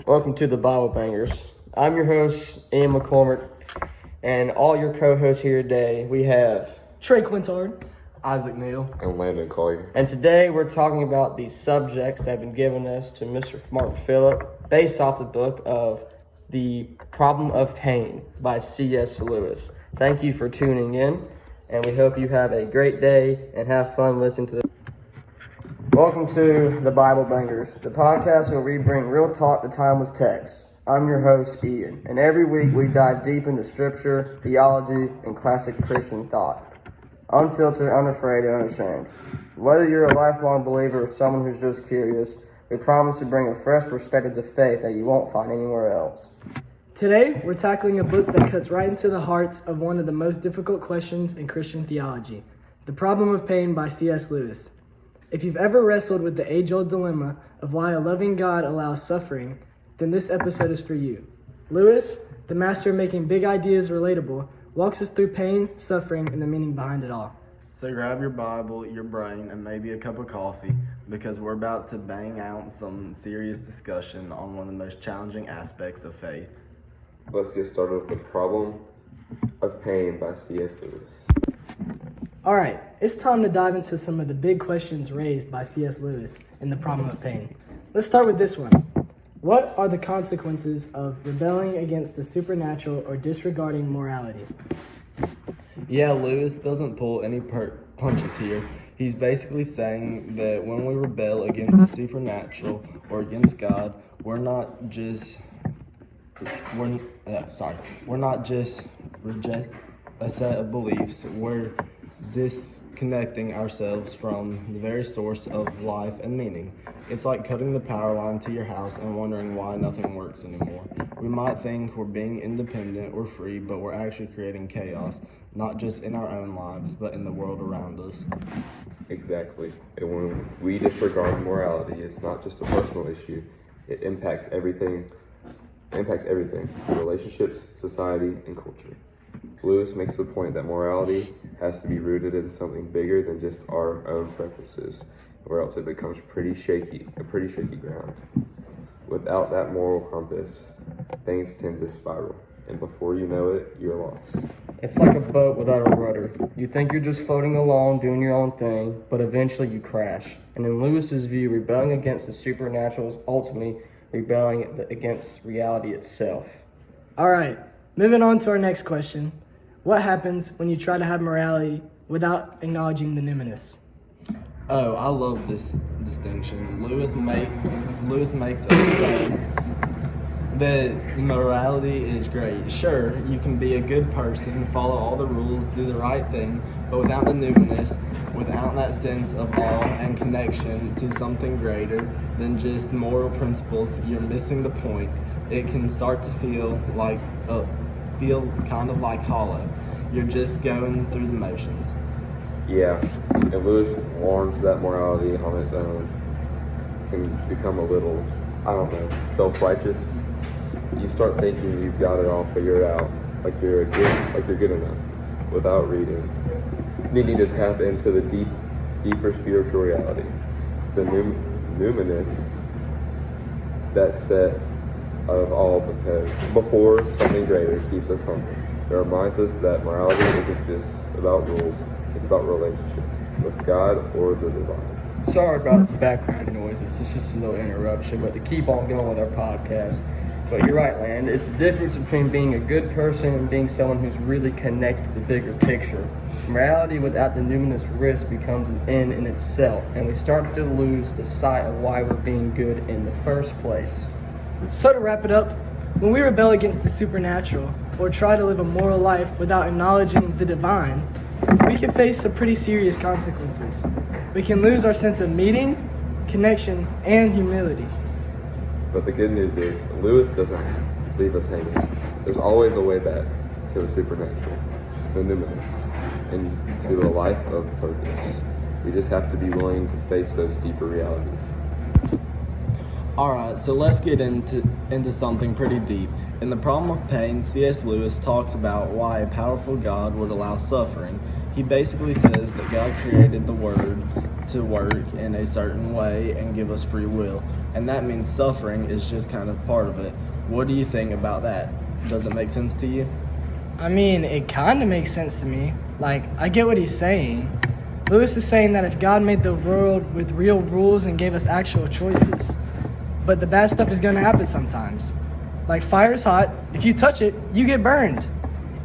Welcome to the Bible Bangers. I'm your host, Ian McCormick, and all your co-hosts here today, we have Trey Quintard, Isaac Neal, and Landon Collier. And today we're talking about these subjects that have been given us to Mr. Martin Phillip based off the book of The Problem of Pain by C.S. Lewis. Thank you for tuning in, and we hope you have a great day and have fun listening to this. Welcome to the Bible Bangers, the podcast where we bring real talk to timeless text. I'm your host, Ian, and every week we dive deep into scripture, theology, and classic Christian thought. Unfiltered, unafraid, and unashamed. Whether you're a lifelong believer or someone who's just curious, we promise to bring a fresh perspective to faith that you won't find anywhere else. Today, we're tackling a book that cuts right into the hearts of one of the most difficult questions in Christian theology, The Problem of Pain by C.S. Lewis. If you've ever wrestled with the age-old dilemma of why a loving God allows suffering, then this episode is for you. Lewis, the master of making big ideas relatable, walks us through pain, suffering, and the meaning behind it all. So grab your Bible, your brain, and maybe a cup of coffee, because we're about to bang out some serious discussion on one of the most challenging aspects of faith. Let's get started with The Problem of Pain by C.S. Lewis. All right, it's time to dive into some of the big questions raised by C.S. Lewis in The Problem of Pain. Let's start with this one. What are the consequences of rebelling against the supernatural or disregarding morality? Yeah, Lewis doesn't pull any punches here. He's basically saying that when we rebel against the supernatural or against God, we're not just reject a set of beliefs. We're disconnecting ourselves from the very source of life and meaning. It's like cutting the power line to your house and wondering why nothing works anymore. We might think we're being independent or free, but we're actually creating chaos, not just in our own lives, but in the world around us. Exactly. And when we disregard morality, it's not just a personal issue. It impacts everything. Relationships, society, and culture. Lewis makes the point that morality has to be rooted in something bigger than just our own preferences, or else it becomes a pretty shaky ground. Without that moral compass, things tend to spiral, and before you know it, you're lost. It's like a boat without a rudder. You think you're just floating along, doing your own thing, but eventually you crash. And in Lewis's view, rebelling against the supernatural is ultimately rebelling against reality itself. All right, moving on to our next question. What happens when you try to have morality without acknowledging the numinous? Oh, I love this distinction. Lewis makes us say that morality is great. Sure, you can be a good person, follow all the rules, do the right thing, but without the numinous, without that sense of awe and connection to something greater than just moral principles, you're missing the point. It can start to feel kind of like hollow. You're just going through the motions. Yeah, and Lewis warns that morality on its own can become a little, self-righteous. You start thinking you've got it all figured out, like you're good enough, without reading, needing to tap into the deeper spiritual reality, the numinous that's set of all before something greater keeps us humble. It reminds us that morality isn't just about rules, it's about relationship with God or the divine. Sorry about the background noises. It's just a little interruption, but to keep on going with our podcast. But you're right, Land. It's the difference between being a good person and being someone who's really connected to the bigger picture. Morality without the numinous risk becomes an end in itself, and we start to lose the sight of why we're being good in the first place. So to wrap it up, when we rebel against the supernatural or try to live a moral life without acknowledging the divine, we can face some pretty serious consequences. We can lose our sense of meaning, connection, and humility. But the good news is, Lewis doesn't leave us hanging. There's always a way back to the supernatural, to the numinous, and to a life of purpose. We just have to be willing to face those deeper realities. Alright, so let's get into something pretty deep. In The Problem of Pain, C.S. Lewis talks about why a powerful God would allow suffering. He basically says that God created the Word to work in a certain way and give us free will. And that means suffering is just kind of part of it. What do you think about that? Does it make sense to you? I mean, it kind of makes sense to me. Like, I get what he's saying. Lewis is saying that if God made the world with real rules and gave us actual choices, but the bad stuff is going to happen sometimes. Like, fire is hot. If you touch it, you get burned.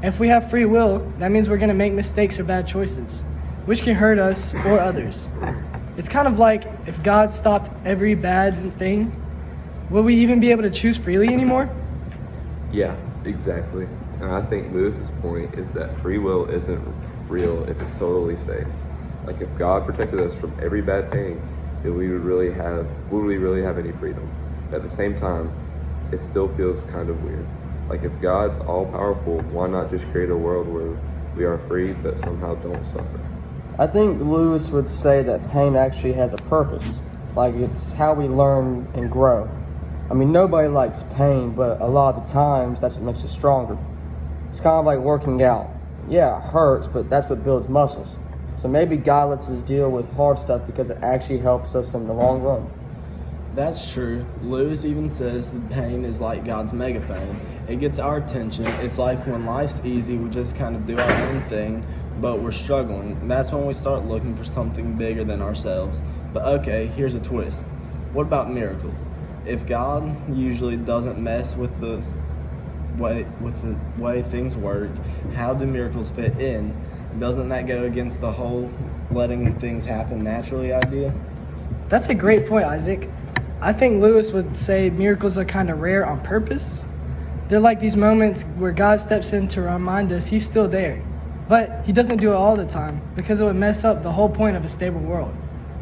If we have free will, that means we're going to make mistakes or bad choices, which can hurt us or others. It's kind of like if God stopped every bad thing, will we even be able to choose freely anymore? Yeah, exactly. And I think Lewis's point is that free will isn't real if it's totally safe. Like, if God protected us from every bad thing, then would we really have any freedom? At the same time, it still feels kind of weird. Like, if God's all powerful, why not just create a world where we are free but somehow don't suffer? I think Lewis would say that pain actually has a purpose. Like, it's how we learn and grow. I mean, nobody likes pain, but a lot of the times that's what makes us stronger. It's kind of like working out. Yeah, it hurts, but that's what builds muscles. So maybe God lets us deal with hard stuff because it actually helps us in the long run. That's true. Lewis even says that pain is like God's megaphone. It gets our attention. It's like when life's easy, we just kind of do our own thing, but we're struggling. That's when we start looking for something bigger than ourselves. But okay, here's a twist. What about miracles? If God usually doesn't mess with the way things work, how do miracles fit in? Doesn't that go against the whole letting things happen naturally idea? That's a great point, Isaac. I think Lewis would say miracles are kind of rare on purpose. They're like these moments where God steps in to remind us he's still there. But he doesn't do it all the time because it would mess up the whole point of a stable world.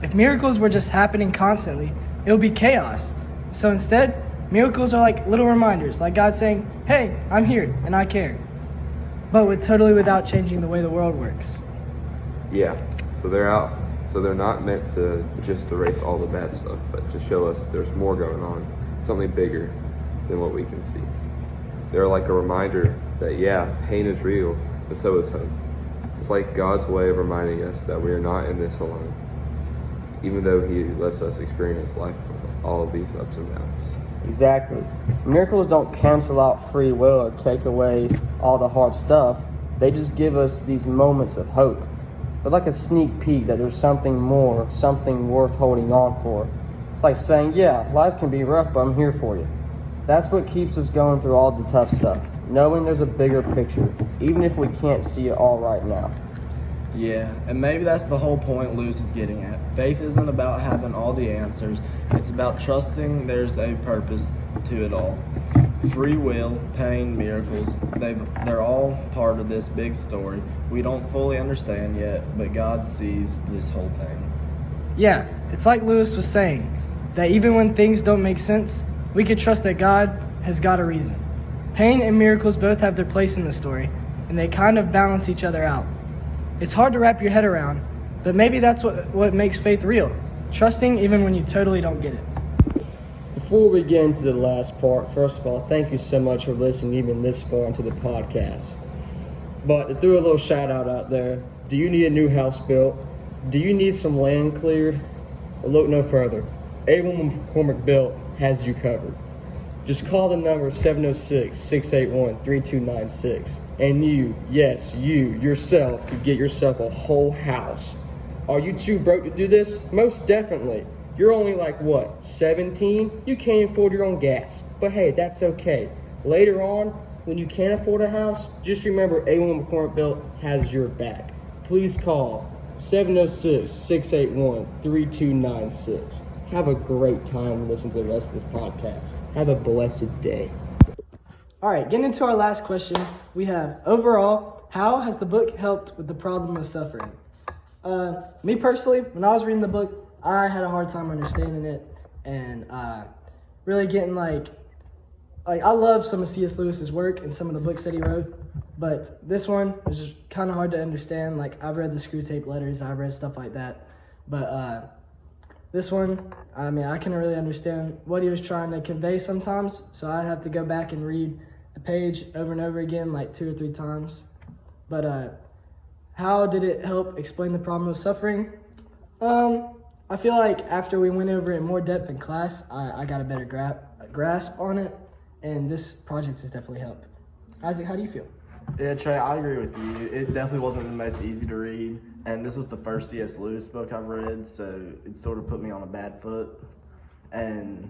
If miracles were just happening constantly, it would be chaos. So instead, miracles are like little reminders, like God saying, hey, I'm here and I care. But without changing the way the world works. Yeah, so they're not meant to just erase all the bad stuff, but to show us there's more going on, something bigger than what we can see. They're like a reminder that, yeah, pain is real, but so is hope. It's like God's way of reminding us that we are not in this alone, even though he lets us experience life with all of these ups and downs. Exactly. Miracles don't cancel out free will or take away all the hard stuff. They just give us these moments of hope. They're like a sneak peek that there's something more, something worth holding on for. It's like saying, yeah, life can be rough, but I'm here for you. That's what keeps us going through all the tough stuff, knowing there's a bigger picture, even if we can't see it all right now. Yeah, and maybe that's the whole point Lewis is getting at. Faith isn't about having all the answers. It's about trusting there's a purpose to it all. Free will, pain, miracles, they're all part of this big story. We don't fully understand yet, but God sees this whole thing. Yeah, it's like Lewis was saying, that even when things don't make sense, we can trust that God has got a reason. Pain and miracles both have their place in the story, and they kind of balance each other out. It's hard to wrap your head around, but maybe that's what makes faith real. Trusting even when you totally don't get it. Before we get into the last part, first of all, thank you so much for listening even this far into the podcast. But to throw a little shout out there, do you need a new house built? Do you need some land cleared? Well, look no further. A1 McCormick Built has you covered. Just call the number 706-681-3296 and you, yes, you yourself could get yourself a whole house. Are you too broke to do this? Most definitely. You're only like, 17? You can't afford your own gas. But hey, that's okay. Later on, when you can't afford a house, just remember A1 McCormick Built has your back. Please call 706-681-3296. Have a great time listening to the rest of this podcast. Have a blessed day. All right, getting into our last question, we have, overall, how has the book helped with the problem of suffering? Me personally, when I was reading the book, I had a hard time understanding it and really getting like I love some of C.S. Lewis's work and some of the books that he wrote, but this one was just kind of hard to understand. Like, I've read the Screwtape Letters, I've read stuff like that, but this one, I mean, I couldn't really understand what he was trying to convey sometimes, so I'd have to go back and read a page over and over again, like 2 or 3 times. But how did it help explain the problem of suffering? I feel like after we went over it in more depth in class, I got a better grasp on it, and this project has definitely helped. Isaac, how do you feel? Yeah, Trey, I agree with you. It definitely wasn't the most easy to read, and this was the first C.S. Lewis book I've read, so it sort of put me on a bad foot. And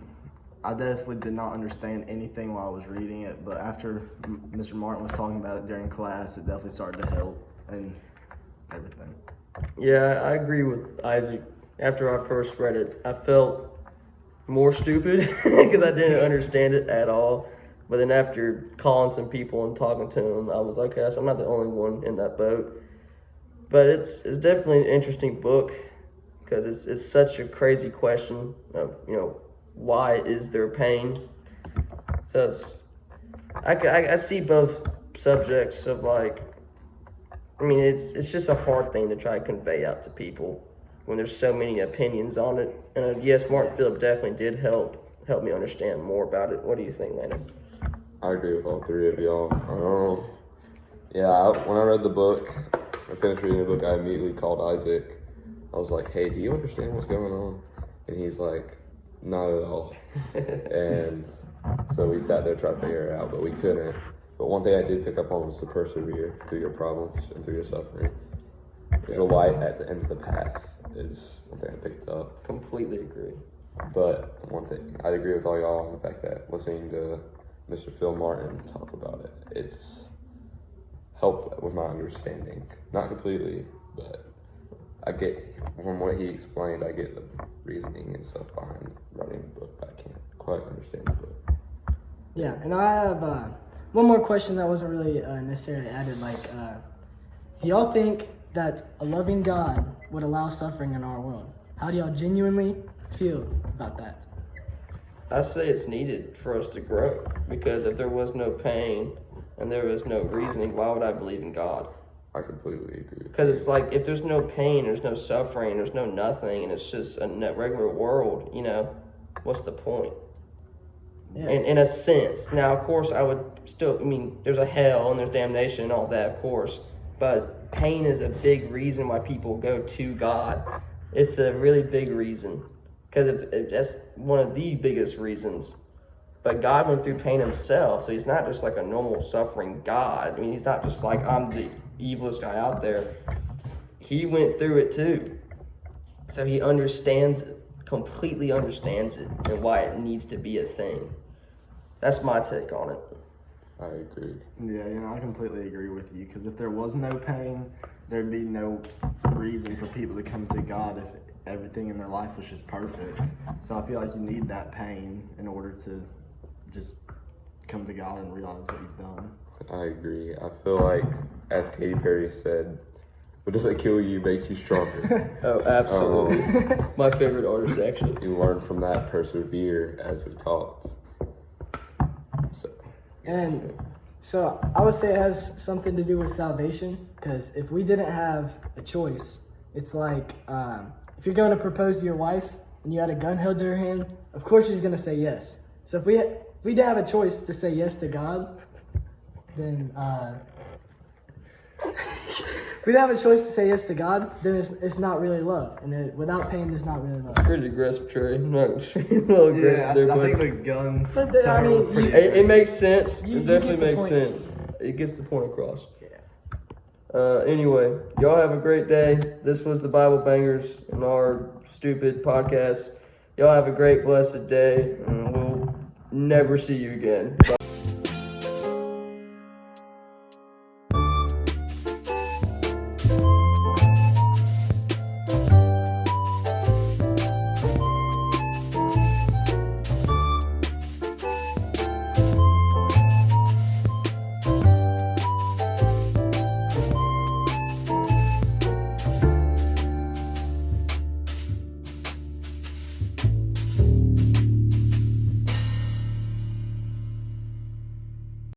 I definitely did not understand anything while I was reading it, but after Mr. Martin was talking about it during class, it definitely started to help and everything. Yeah, I agree with Isaac. After I first read it, I felt more stupid because I didn't understand it at all. But then after calling some people and talking to them, I was like, okay, so I'm not the only one in that boat. But it's definitely an interesting book because it's such a crazy question of, why is there pain? So I see both subjects of it's just a hard thing to try to convey out to people when there's so many opinions on it. And yes, Martin Phillip definitely did help me understand more about it. What do you think, Landon? I agree with all three of y'all. When I read the book, I finished reading the book, I immediately called Isaac. I was like, hey, do you understand what's going on? And he's like, not at all. And so we sat there trying to figure it out, but we couldn't. But one thing I did pick up on was to persevere through your problems and through your suffering. There's a light at the end of the path is one thing I picked up. Completely agree. But one thing, I'd agree with all y'all on the fact that listening to Mr. Phil Martin talk about it, it's helped with my understanding. Not completely, but I get, from what he explained, I get the reasoning and stuff behind writing the book, but I can't quite understand the book. Yeah, and I have one more question that wasn't really necessarily added. Do y'all think that a loving God would allow suffering in our world? How do y'all genuinely feel about that? I say it's needed for us to grow, because if there was no pain and there was no reasoning, why would I believe in God? I completely agree. Because it's like, if there's no pain, there's no suffering, there's no nothing, and it's just a regular world, what's the point? Yeah. In a sense. Now, of course, I would still, there's a hell and there's damnation and all that, of course, but pain is a big reason why people go to God. It's a really big reason, because that's one of the biggest reasons. But God went through pain himself, so he's not just like a normal suffering God. He's not just like, I'm the evilest guy out there. He went through it too. So he understands it, completely understands it, and why it needs to be a thing. That's my take on it. I agree. Yeah, I completely agree with you, because if there was no pain, there'd be no reason for people to come to God if everything in their life was just perfect. So I feel like you need that pain in order to just come to God and realize what you've done. I agree. I feel like, as Katy Perry said, what doesn't kill you makes you stronger. Oh, absolutely. My favorite artist, actually. You learn from that, persevere, as we talked. And so I would say it has something to do with salvation, because if we didn't have a choice, it's like if you're going to propose to your wife and you had a gun held to her hand, of course she's going to say yes. So if we didn't have a choice to say yes to God, then if we don't have a choice to say yes to God, then it's not really love. And without pain, there's not really love. Pretty aggressive, Trey. I'm not a little aggressive there, I but think the gun. But terror was pretty it makes sense. You It definitely get the makes point. sense. It gets the point across. Anyway, y'all have a great day. This was the Bible Bangers and our stupid podcast. Y'all have a great, blessed day, and we'll never see you again. Bye.